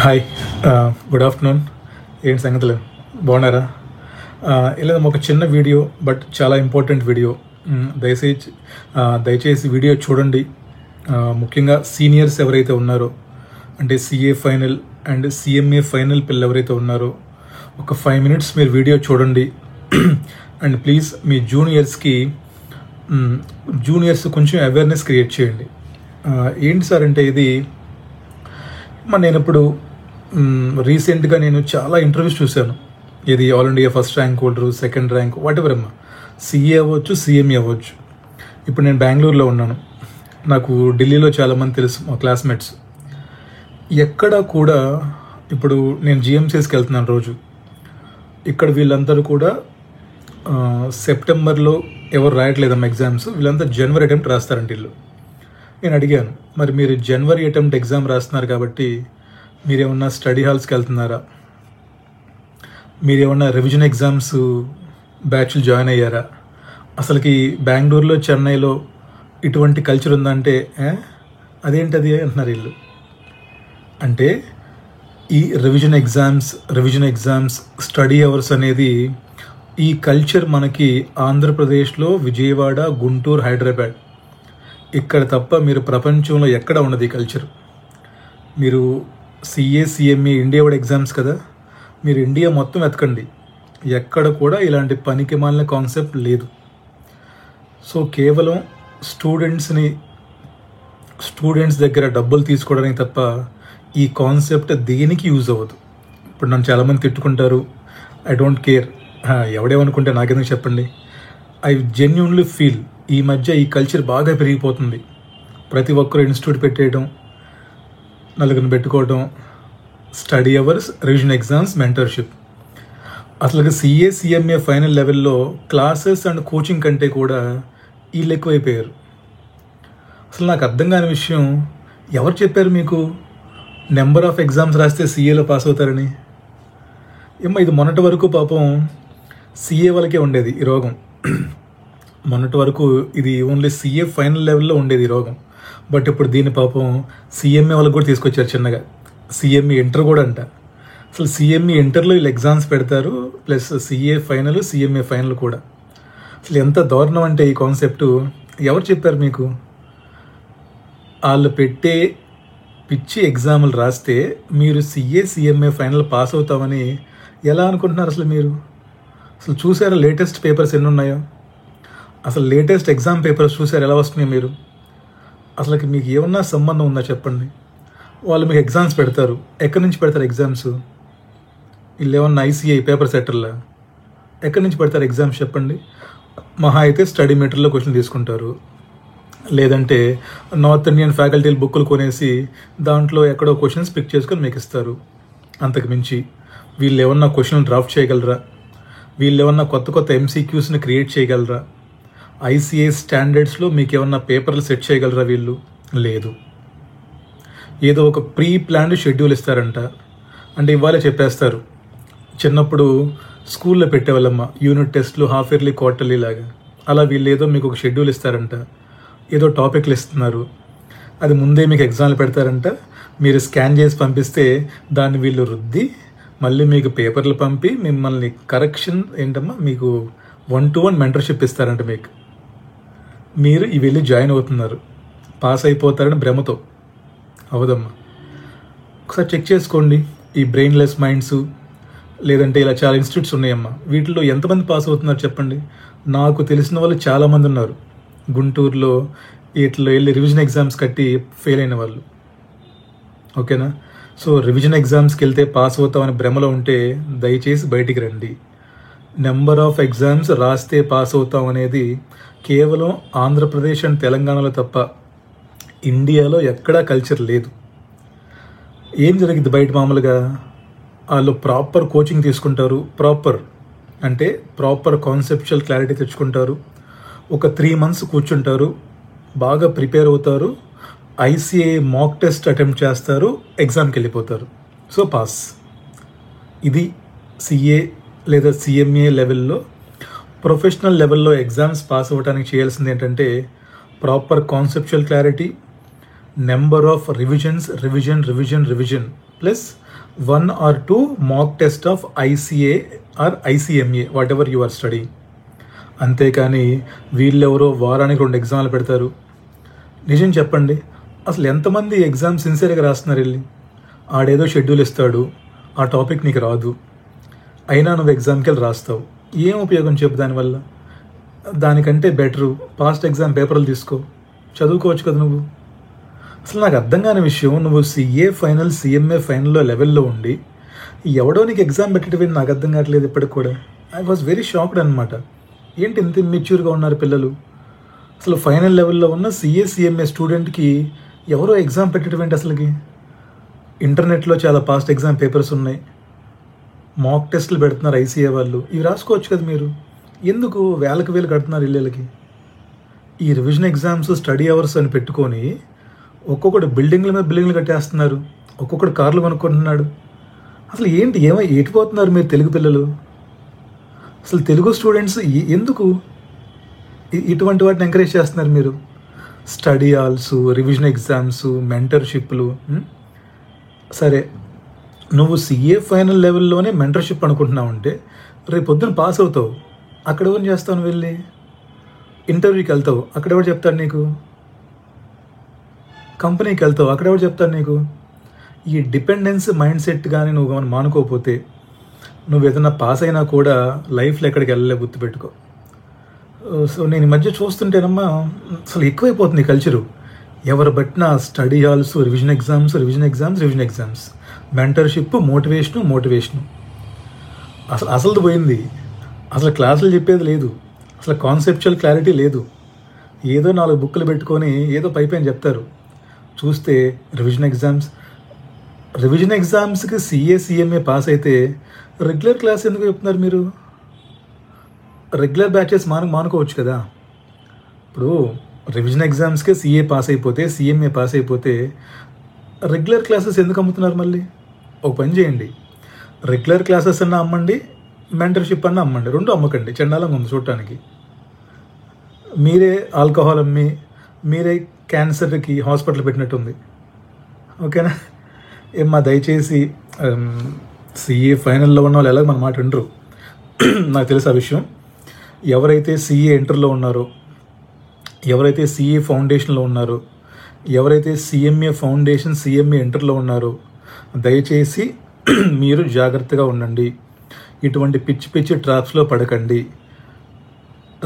Hi, good afternoon. ఏంటి సంగతులు, బాగున్నారా? ఇలా ఒక చిన్న వీడియో, బట్ చాలా ఇంపార్టెంట్ వీడియో. దయచేసి వీడియో చూడండి. ముఖ్యంగా సీనియర్స్ ఎవరైతే ఉన్నారో, అంటే CA final and CMA final పిల్లలు ఎవరైతే ఉన్నారో, ఒక 5 minutes మీరు వీడియో చూడండి. అండ్ ప్లీజ్ మీ జూనియర్స్ కొంచెం అవేర్నెస్ క్రియేట్ చేయండి. ఏంటి సార్ అంటే, ఇది నేను ఇప్పుడు రీసెంట్గా నేను చాలా ఇంటర్వ్యూస్ చూశాను. ఇది all India first rank holder, second rank, what ever అమ్మా, సిఏ అవ్వచ్చు, సిఎంఏ అవ్వచ్చు. ఇప్పుడు నేను బెంగళూరులో ఉన్నాను. నాకు ఢిల్లీలో చాలామంది తెలుసు, మా క్లాస్మేట్స్. ఎక్కడ కూడా ఇప్పుడు నేను జిఎంసీఎస్కి వెళ్తున్నాను రోజు. ఇక్కడ వీళ్ళందరూ కూడా సెప్టెంబర్లో ఎవరు రాయట్లేదమ్మా ఎగ్జామ్స్, వీళ్ళంతా జనవరి అటెంప్ట్ రాస్తారంట వీళ్ళు. నేను అడిగాను, మరి మీరు జనవరి అటెంప్ట్ ఎగ్జామ్ రాస్తున్నారు కాబట్టి మీరేమన్నా స్టడీ హాల్స్కి వెళ్తున్నారా, మీరేమన్నా రివిజన్ ఎగ్జామ్స్ బ్యాచ్లు జాయిన్ అయ్యారా, అసలుకి బెంగళూరులో, చెన్నైలో ఇటువంటి కల్చర్ ఉందంటే అదేంటది అంటున్నారు వీళ్ళు. అంటే ఈ రివిజన్ ఎగ్జామ్స్ స్టడీ అవర్స్ అనేది, ఈ కల్చర్ మనకి ఆంధ్రప్రదేశ్లో విజయవాడ, గుంటూరు, హైదరాబాద్ ఇక్కడ తప్ప మీరు ప్రపంచంలో ఎక్కడ ఉన్నది ఈ కల్చర్. మీరు సిఏ, సిఎంఏ ఇండియా వాడు ఎగ్జామ్స్ కదా, మీరు ఇండియా మొత్తం వెతకండి, ఎక్కడ కూడా ఇలాంటి పనికి మాలిన కాన్సెప్ట్ లేదు. సో కేవలం స్టూడెంట్స్ దగ్గర డబ్బులు తీసుకోవడానికి తప్ప ఈ కాన్సెప్ట్ దేనికి యూజ్ అవ్వదు. ఇప్పుడు నన్ను చాలామంది తిట్టుకుంటారు, ఐ డోంట్ కేర్, ఎవడేమనుకుంటే నాకెందుకు చెప్పండి. ఐ జెన్యూన్లీ ఫీల్ ఈ మధ్య ఈ కల్చర్ బాగా పెరిగిపోతుంది. ప్రతి ఒక్కరు ఇన్స్టిట్యూట్ పెట్టేయడం, నలుగురిని పెట్టుకోవడం, study hours, revision exams, mentorship. అసలు సిఏ, సిఎంఏ ఫైనల్ లెవెల్లో క్లాసెస్ అండ్ కోచింగ్ కంటే కూడా వీళ్ళు ఎక్కువైపోయారు. అసలు నాకు అర్థం కాని విషయం, ఎవరు చెప్పారు మీకు నెంబర్ ఆఫ్ ఎగ్జామ్స్ రాస్తే సిఏలో పాస్ అవుతారని? ఇది మొన్నటి వరకు పాపం సిఏ వాళ్ళకే ఉండేది ఈ రోగం. మొన్నటి వరకు ఇది ఓన్లీ సిఏ ఫైనల్ లెవెల్లో ఉండేది ఈ రోగం. బట్ ఇప్పుడు దీన్ని పాపం సిఎంఏ వాళ్ళకి కూడా తీసుకొచ్చారు చిన్నగా. సిఎంఏ ఇంటర్ కూడా అంట. అసలు సిఎంఏ ఇంటర్లో వీళ్ళు ఎగ్జామ్స్ పెడతారు, plus CA final, CMA final కూడా. అసలు ఎంత దారుణం అంటే ఈ కాన్సెప్టు. ఎవరు చెప్పారు మీకు? వాళ్ళు పెట్టే పిచ్చి ఎగ్జాములు రాస్తే మీరు సిఏ, సిఎంఏ ఫైనల్ పాస్ అవుతామని ఎలా అనుకుంటున్నారు అసలు మీరు? అసలు చూసారా లేటెస్ట్ పేపర్స్ ఎన్ని ఉన్నాయో? అసలు లేటెస్ట్ ఎగ్జామ్ పేపర్స్ చూసారు ఎలా వస్తున్నాయో మీరు? అసలుకి మీకు ఏమన్నా సంబంధం ఉందా చెప్పండి? వాళ్ళు మీకు ఎగ్జామ్స్ పెడతారు, ఎక్కడి నుంచి పెడతారు ఎగ్జామ్స్? వీళ్ళు ఏమన్నా ఐసీఐ పేపర్ సెట్టర్లా? ఎక్కడి నుంచి పెడతారు ఎగ్జామ్స్ చెప్పండి? మహా అయితే స్టడీ మెటీరియల్లో క్వశ్చన్ తీసుకుంటారు, లేదంటే నార్త్ ఇండియన్ ఫ్యాకల్టీలు బుక్కులు కొనేసి దాంట్లో ఎక్కడో క్వశ్చన్స్ పిక్ చేసుకొని మీకు ఇస్తారు. అంతకు మించి వీళ్ళు ఏమన్నా క్వశ్చన్ డ్రాఫ్ట్ చేయగలరా? వీళ్ళు ఏమన్నా కొత్త ఎంసీక్యూస్ని క్రియేట్ చేయగలరా? ఐసీఐ స్టాండర్డ్స్లో మీకు ఏమన్నా పేపర్లు సెట్ చేయగలరా వీళ్ళు? లేదు. ఏదో ఒక ప్రీ ప్లాన్డ్ షెడ్యూల్ ఇస్తారంట. అంటే ఇవాళే చెప్పేస్తారు. చిన్నప్పుడు స్కూల్లో పెట్టేవాళ్ళమ్మ యూనిట్ టెస్ట్లు, హాఫ్ ఇయర్లీ, క్వార్టర్లీ లాగా. అలా వీళ్ళు ఏదో మీకు ఒక షెడ్యూల్ ఇస్తారంట, ఏదో టాపిక్లు ఇస్తున్నారు, అది ముందే మీకు ఎగ్జామ్లు పెడతారంట. మీరు స్కాన్ చేసి పంపిస్తే దాన్ని వీళ్ళు రుద్ది మళ్ళీ మీకు పేపర్లు పంపి మిమ్మల్ని కరెక్షన్ ఏంటమ్మా మీకు 1-to-1 మెంటర్షిప్ ఇస్తారంట మీకు. మీరు ఇవి వెళ్ళి జాయిన్ అవుతున్నారు, పాస్ అయిపోతారని భ్రమతో. అవదమ్మా. ఒకసారి చెక్ చేసుకోండి. ఈ బ్రెయిన్లెస్ మైండ్స్, లేదంటే ఇలా చాలా ఇన్స్టిట్యూట్స్ ఉన్నాయమ్మా, వీటిలో ఎంతమంది పాస్ అవుతున్నారు చెప్పండి? నాకు తెలిసిన వాళ్ళు చాలామంది ఉన్నారు గుంటూరులో. వీటిలో వెళ్ళి రివిజన్ ఎగ్జామ్స్ కట్టి ఫెయిల్ అయిన వాళ్ళు. ఓకేనా? సో రివిజన్ ఎగ్జామ్స్కి వెళ్తే పాస్ అవుతామని భ్రమలో ఉంటే దయచేసి బయటికి రండి. నెంబర్ ఆఫ్ ఎగ్జామ్స్ రాస్తే పాస్ అవుతాం అనేది కేవలం ఆంధ్రప్రదేశ్ అండ్ తెలంగాణలో తప్ప ఇండియాలో ఎక్కడా కల్చర్ లేదు. ఏం జరిగింది బయట? మామూలుగా వాళ్ళు ప్రాపర్ కోచింగ్ తీసుకుంటారు, ప్రాపర్ కాన్సెప్చువల్ క్లారిటీ తెచ్చుకుంటారు, ఒక 3 months కూర్చుంటారు, బాగా ప్రిపేర్ అవుతారు, ఐసీఐ మాక్ టెస్ట్ అటెంప్ట్ చేస్తారు, ఎగ్జామ్కి వెళ్ళిపోతారు. So pass. ఇది సిఏ లేదా సిఎంఏ లెవెల్లో. ప్రొఫెషనల్ లెవెల్లో ఎగ్జామ్స్ పాస్ అవ్వడానికి చేయాల్సింది ఏంటంటే proper conceptual clarity, number of revision plus 1 or 2 mock test of ICA or ICMA whatever you are study. అంతేకాని వీళ్ళెవరో వారానికి 2 ఎగ్జామ్లు పెడతారు. నిజం చెప్పండి, అసలు ఎంతమంది ఎగ్జామ్ సిన్సియర్గా రాస్తున్నారు వెళ్ళి? ఆడేదో షెడ్యూల్ ఇస్తాడు, ఆ టాపిక్ నీకు రాదు, అయినా నువ్వు ఎగ్జామ్కి వెళ్ళి రాస్తావు. ఏం ఉపయోగం చెప్పు దానివల్ల? దానికంటే బెటరు పాస్ట్ ఎగ్జామ్ పేపర్లు తీసుకో, చదువుకోవచ్చు కదా నువ్వు. అసలు నాకు అర్థం కాని విషయం, నువ్వు CA ఫైనల్ CMA ఫైనల్లో లెవెల్లో ఉండి ఎవడో నీకు ఎగ్జామ్ పెట్టడం నాకు అర్థం కావట్లేదు ఇప్పటికి కూడా. ఐ వాజ్ వెరీ షాక్డ్ అనమాట. ఏంటి ఇంత ఇమ్మెచ్యూర్గా ఉన్నారు పిల్లలు? అసలు ఫైనల్ లెవెల్లో ఉన్న CA CMA స్టూడెంట్కి ఎవరో ఎగ్జామ్ పెట్టడం ఏంటి అసలుకి? ఇంటర్నెట్లో చాలా పాస్ట్ ఎగ్జామ్ పేపర్స్ ఉన్నాయి, మాక్ టెస్టులు పెడుతున్నారు ICA వాళ్ళు, ఇవి రాసుకోవచ్చు కదా మీరు. ఎందుకు వేలు కడుతున్నారు ఇళ్ళకి? ఈ రివిజన్ ఎగ్జామ్స్ స్టడీ అవర్స్ అని పెట్టుకొని ఒక్కొక్కటి బిల్డింగ్ల మీద బిల్డింగ్లు కట్టేస్తున్నారు, ఒక్కొక్కటి కార్లు కొనుక్కుంటున్నాడు. అసలు ఏంటి ఎటుపోతున్నారు మీరు తెలుగు పిల్లలు? అసలు తెలుగు స్టూడెంట్స్ ఎందుకు ఇటువంటి వాటిని ఎంకరేజ్ చేస్తున్నారు మీరు? స్టడీ హాల్స్, రివిజన్ ఎగ్జామ్స్, మెంటర్షిప్లు. సరే, నువ్వు CA ఫైనల్ లెవెల్లోనే మెంటర్షిప్ అనుకుంటున్నావు అంటే రేపు పొద్దున పాస్ అవుతావు, అక్కడ ఎవరు చేస్తావు? వెళ్ళి ఇంటర్వ్యూకి వెళ్తావు, అక్కడ ఎవరు చెప్తాడు నీకు? కంపెనీకి వెళ్తావు, అక్కడ ఎవరు చెప్తాడు నీకు? ఈ డిపెండెన్స్ మైండ్ సెట్ కానీ నువ్వు మానుకోకపోతే నువ్వు ఏదైనా పాస్ అయినా కూడా లైఫ్లో ఎక్కడికి వెళ్ళలే, గుర్తుపెట్టుకో. సో నేను ఈ మధ్య చూస్తుంటేనమ్మా అసలు ఎక్కువైపోతుంది కల్చరు. ఎవరు బట్టినా study halls, revision exams, mentorship, motivation. అసలు పోయింది. అసలు క్లాసులు చెప్పేది లేదు, అసలు కాన్సెప్చువల్ క్లారిటీ లేదు. ఏదో 4 బుక్కులు పెట్టుకొని ఏదో పైపైన చెప్తారు. చూస్తే రివిజన్ ఎగ్జామ్స్కి CA CMA పాస్ అయితే రెగ్యులర్ క్లాస్ ఎందుకు చెప్తున్నారు మీరు? రెగ్యులర్ బ్యాచెస్ మానుకోవచ్చు కదా. ఇప్పుడు రివిజన్ ఎగ్జామ్స్కే CA పాస్ అయిపోతే, CMA పాస్ అయిపోతే రెగ్యులర్ క్లాసెస్ ఎందుకు అమ్ముతున్నారు? మళ్ళీ ఒక పని చేయండి, రెగ్యులర్ క్లాసెస్ అన్నా అమ్మండి, మెంటర్షిప్ అన్నా అమ్మండి, 2 అమ్మకండి. చండాలంగా ఉంది చూడటానికి. మీరే ఆల్కహాల్ అమ్మి మీరే క్యాన్సర్కి హాస్పిటల్ పెట్టినట్టుంది. ఓకేనా? ఏమ్మా దయచేసి CA ఫైనల్లో ఉన్న వాళ్ళు ఎలాగ మన మాట వినరు, నాకు తెలుసు ఆ విషయం. ఎవరైతే CA ఇంటర్లో ఉన్నారో, ఎవరైతే CA ఫౌండేషన్లో ఉన్నారో, ఎవరైతే CMA ఫౌండేషన్ CMA ఇంటర్లో ఉన్నారో దయచేసి మీరు జాగ్రత్తగా ఉండండి. ఇటువంటి పిచ్చి ట్రాప్స్లో పడకండి.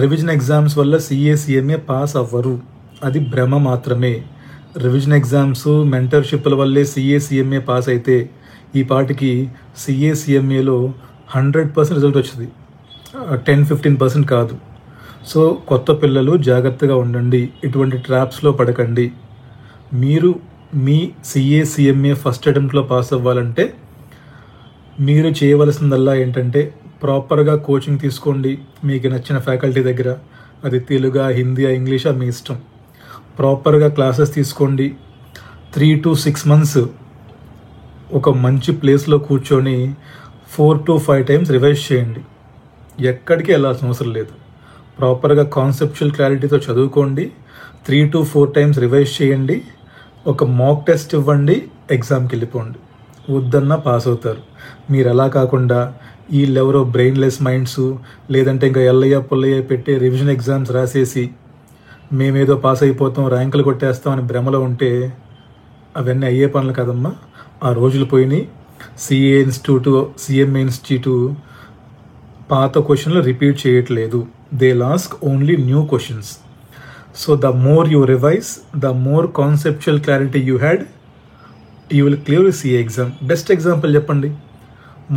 రివిజన్ ఎగ్జామ్స్ వల్ల CA CMA పాస్ అవ్వరు, అది భ్రమ మాత్రమే. రివిజన్ ఎగ్జామ్స్, మెంటర్షిప్ల వల్లే CA CMA పాస్ అయితే ఈ పాటికి CA CMAలో 100% రిజల్ట్ వచ్చింది, 10-15% కాదు. సో కొత్త పిల్లలు జాగ్రత్తగా ఉండండి, ఇటువంటి ట్రాప్స్లో పడకండి. మీరు మీ CA CMA ఫస్ట్ అటెంప్ట్లో పాస్ అవ్వాలంటే మీరు చేయవలసిందల్లా ఏంటంటే ప్రాపర్గా కోచింగ్ తీసుకోండి మీకు నచ్చిన ఫ్యాకల్టీ దగ్గర. అది తెలుగా, హిందీ, ఇంగ్లీషా మీ ఇష్టం. ప్రాపర్గా క్లాసెస్ తీసుకోండి. 3 to 6 months ఒక మంచి ప్లేస్లో కూర్చొని 4 to 5 times రివైజ్ చేయండి. ఎక్కడికి వెళ్ళాల్సిన అవసరం లేదు. ప్రాపర్గా కాన్సెప్చువల్ క్లారిటీతో చదువుకోండి. 3 to 4 times రివైజ్ చేయండి. ఒక మాక్ టెస్ట్ ఇవ్వండి, ఎగ్జామ్కి వెళ్ళిపోండి. వద్దన్నా పాస్ అవుతారు. మీరు అలా కాకుండా వీళ్ళెవరో బ్రెయిన్లెస్ మైండ్స్, లేదంటే ఇంకా ఎల్లయ్య పుల్లయ్య పెట్టే రివిజన్ ఎగ్జామ్స్ రాసేసి మేమేదో పాస్ అయిపోతాం, ర్యాంకులు కొట్టేస్తాం అని భ్రమలో ఉంటే అవన్నీ అయ్యే పనులు కదమ్మా. ఆ రోజులు పోయినాయి. CA ఇన్స్టిట్యూట్, CMA ఇన్స్టిట్యూట్ పాత క్వశ్చన్లు రిపీట్ చేయట్లేదు. They లాస్క్ only new questions. So the more you revise, the more conceptual clarity you had, you will clear CA exam. Best example చెప్పండి,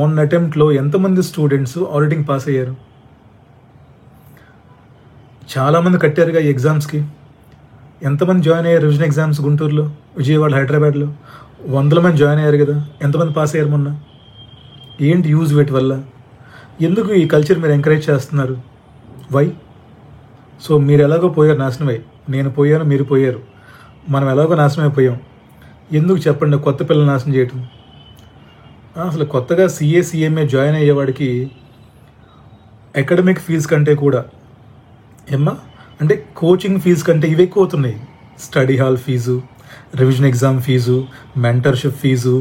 మొన్న అటెంప్ట్లో ఎంతమంది స్టూడెంట్స్ ఆడిటింగ్ పాస్ అయ్యారు? చాలామంది కట్టారుగా ఈ ఎగ్జామ్స్కి. ఎంతమంది జాయిన్ అయ్యారు రివిజన్ ఎగ్జామ్స్? గుంటూరులో, విజయవాడ, హైదరాబాద్లో 100 మంది జాయిన్ అయ్యారు కదా. ఎంతమంది పాస్ అయ్యారు మొన్న? ఏంటి యూజ్ వీటి వల్ల? ఎందుకు ఈ కల్చర్ మీరు ఎంకరేజ్ చేస్తున్నారు? వై? సో మీరు ఎలాగో పోయారు, నాశనమై. నేను పోయాను, మీరు పోయారు, మనం ఎలాగో నాశనం అయిపోయాం. ఎందుకు చెప్పండి కొత్త పిల్లలు నాశనం చేయటం? అసలు కొత్తగా CA CMA జాయిన్ అయ్యేవాడికి అకాడమిక్ ఫీజు కంటే కూడా అంటే కోచింగ్ ఫీజు కంటే ఇవి ఎక్కువ అవుతున్నాయి. Study hall fee, revision exam fee, mentorship fee,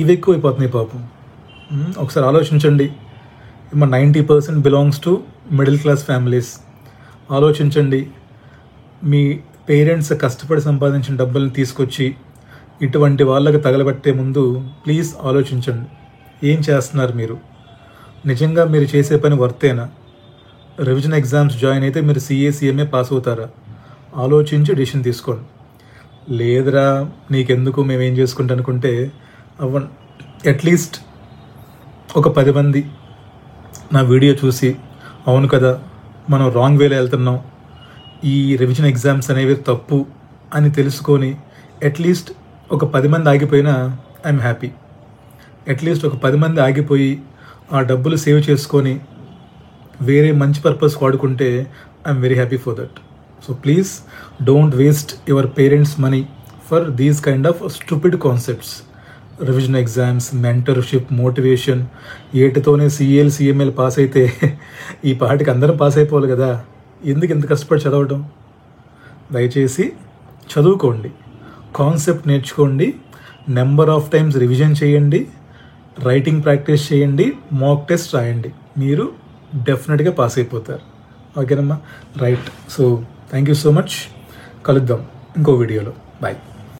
ఇవి ఎక్కువైపోతున్నాయి పాపం. ఒకసారి ఆలోచించండి. 90% belongs to middle class families. ఆలోచించండి. మీ పేరెంట్స్ కష్టపడి సంపాదించిన డబ్బుల్ని తీసుకొచ్చి ఇటువంటి వాళ్ళకి తగలబెట్టే ముందు ప్లీజ్ ఆలోచించండి. ఏం చేస్తున్నారు మీరు? నిజంగా మీరు చేసే పని వర్తేనా? రివిజన్ ఎగ్జామ్స్ జాయిన్ అయితే మీరు CA పాస్ అవుతారా? ఆలోచించి డిసిషన్ తీసుకోండి. లేదురా నీకెందుకు మేమేం చేసుకుంటా అనుకుంటే అట్లీస్ట్ ఒక 10 మంది నా వీడియో చూసి అవును కదా మనం రాంగ్ వేలో వెళ్తున్నాం, ఈ రివిజన్ ఎగ్జామ్స్ అనేవి తప్పు అని తెలుసుకొని అట్లీస్ట్ ఒక 10 మంది ఆగిపోయినా ఐఎమ్ హ్యాపీ. అట్లీస్ట్ ఒక 10 మంది ఆగిపోయి ఆ డబ్బులు సేవ్ చేసుకొని వేరే మంచి పర్పస్ వాడుకుంటే I'm very happy for that. So please don't waste your parents money for these kind of stupid concepts. Revision exams, mentorship, motivation, ఏటితోనే CML పాస్ అయితే ఈ పాటికి అందరం పాస్ అయిపోవాలి కదా. ఎందుకు ఇంత కష్టపడి చదవడం? దయచేసి చదువుకోండి, కాన్సెప్ట్ నేర్చుకోండి, నెంబర్ ఆఫ్ టైమ్స్ రివిజన్ చేయండి, రైటింగ్ ప్రాక్టీస్ చేయండి, మాక్ టెస్ట్ రాయండి. మీరు డెఫినెట్గా పాస్ అయిపోతారు. ఓకేనమ్మా? Right. So thank you so much. కలుద్దాం ఇంకో వీడియోలో. బాయ్.